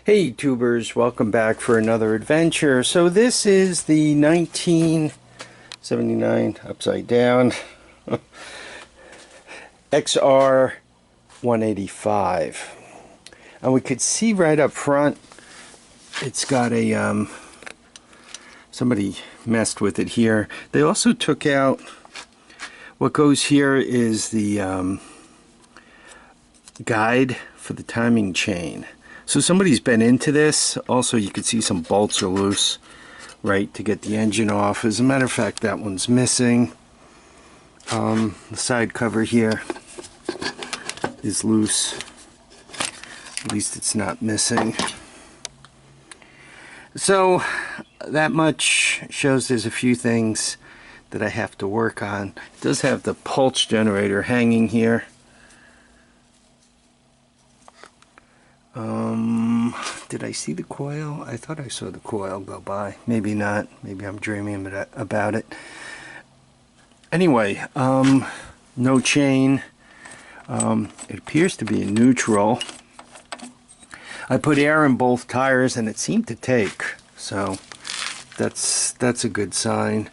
Hey tubers, welcome back for another adventure. So this is the 1979 upside down XR185, and we could see right up front it's got a somebody messed with it here. They also took out what goes here is the guide for the timing chain. So somebody's been into this. Also, you can see some bolts are loose, right, to get the engine off. As a matter of fact, that one's missing. The side cover here is loose. At least it's not missing. So that much shows there's a few things that I have to work on. It does have the pulse generator hanging here. Did I see the coil? I thought I saw the coil go by. Maybe not. Maybe I'm dreaming about it. Anyway, no chain. It appears to be in neutral. I put air in both tires and it seemed to take. So that's a good sign.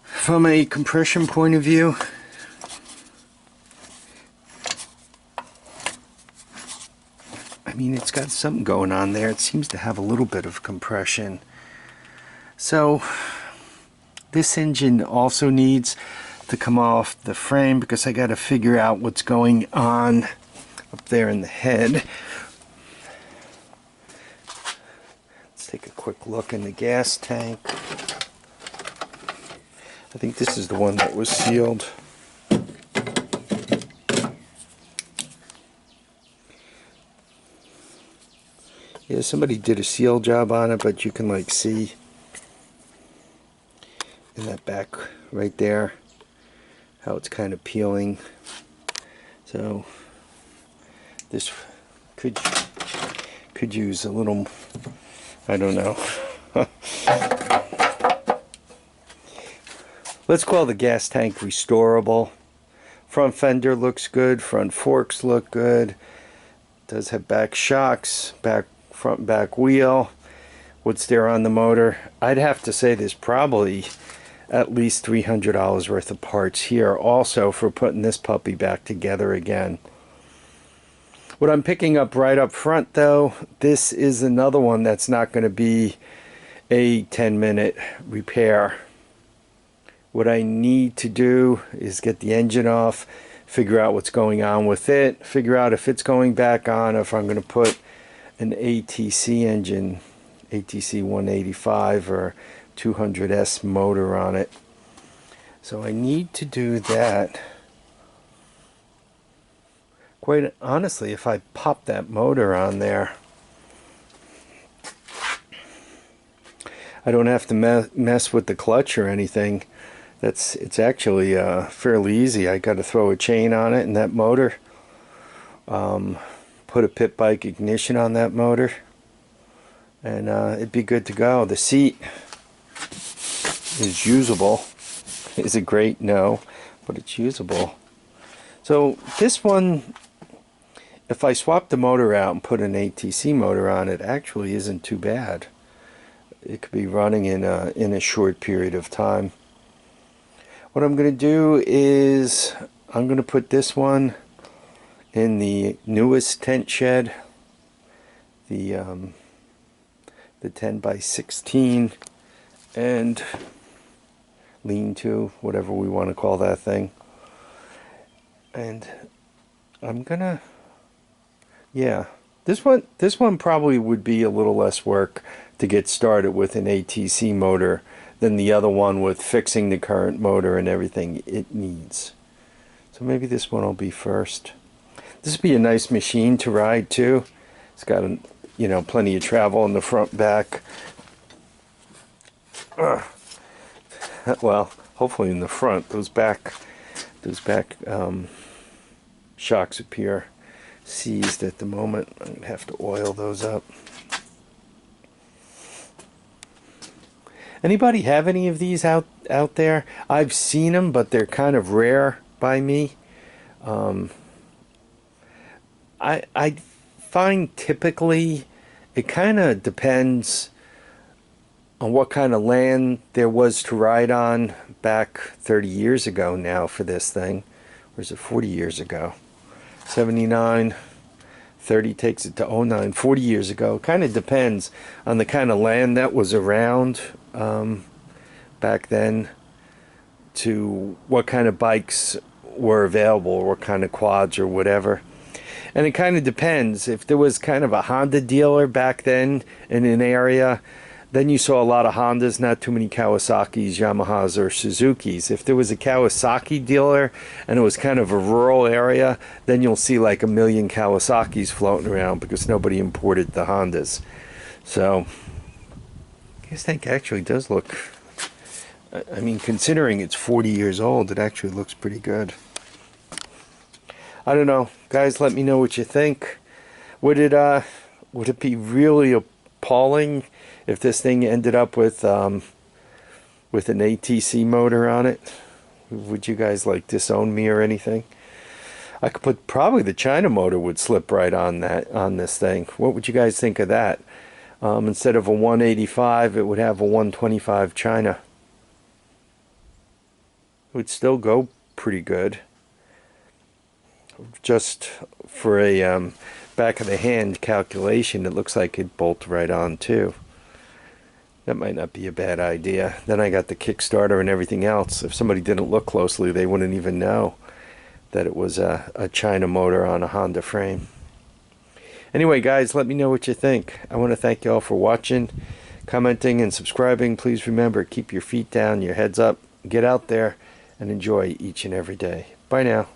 From a compression point of view, I mean, it's got something going on there. It seems to have a little bit of compression. So this engine also needs to come off the frame because I got to figure out what's going on up there in the head. Let's take a quick look in the gas tank. I think this is the one that was sealed. Yeah, somebody did a seal job on it, but you can like see in that back right there how it's kind of peeling. So this could use a little, I don't know. Let's call the gas tank restorable. Front fender looks good, front forks look good. Does have back shocks, front and back wheel. What's there on the motor? I'd have to say there's probably at least $300 worth of parts here also for putting this puppy back together again. What I'm picking up right up front though, this is another one that's not going to be a 10-minute repair. What I need to do is get the engine off, figure out what's going on with it, figure out if it's going back on, if I'm going to put an ATC engine, ATC 185 or 200S motor on it. So I need to do that. Quite honestly, if I pop that motor on there, I don't have to mess with the clutch or anything. It's actually fairly easy. I got to throw a chain on it and that motor. Put a pit bike ignition on that motor and it'd be good to go. The seat is usable. Is it great? No, but it's usable. So this one, if I swap the motor out and put an ATC motor on, it actually isn't too bad. It could be running in a short period of time. What I'm going to do is I'm going to put this one in the newest tent shed, the 10 by 16 and lean-to, whatever we want to call that thing. And I'm gonna, yeah, this one probably would be a little less work to get started with an ATC motor than the other one with fixing the current motor and everything it needs. So maybe this one will be first. This would be a nice machine to ride too. It's got, you know, plenty of travel in the front back. Well, hopefully in the front. Those back shocks appear seized at the moment. I'm gonna have to oil those up. Anybody have any of these out there? I've seen them, but they're kind of rare by me. I find typically It kind of depends on what kind of land there was to ride on back 30 years ago now for this thing. Or is it 40 years ago? 79, 30 takes it to 09, 40 years ago. Kind of depends on the kind of land that was around back then, to what kind of bikes were available, or what kind of quads or whatever. And it kind of depends. If there was kind of a Honda dealer back then in an area, then you saw a lot of Hondas, not too many Kawasaki's, Yamahas, or Suzuki's. If there was a Kawasaki dealer and it was kind of a rural area, then you'll see like a million Kawasaki's floating around because nobody imported the Hondas. So, this tank actually does look, I mean, considering it's 40 years old, it actually looks pretty good. I don't know. Guys, let me know what you think. Would it be really appalling if this thing ended up with an ATC motor on it? Would you guys like disown me or anything? I could put, probably the China motor would slip right on this thing. What would you guys think of that? Instead of a 185, it would have a 125 China. It would still go pretty good. Just for a back of the hand calculation, it looks like it'd bolt right on too. That might not be a bad idea. Then I got the Kickstarter and everything else. If somebody didn't look closely, they wouldn't even know that it was a China motor on a Honda frame. Anyway, guys, let me know what you think. I want to thank you all for watching, commenting, and subscribing. Please remember, keep your feet down, your heads up, get out there, and enjoy each and every day. Bye now.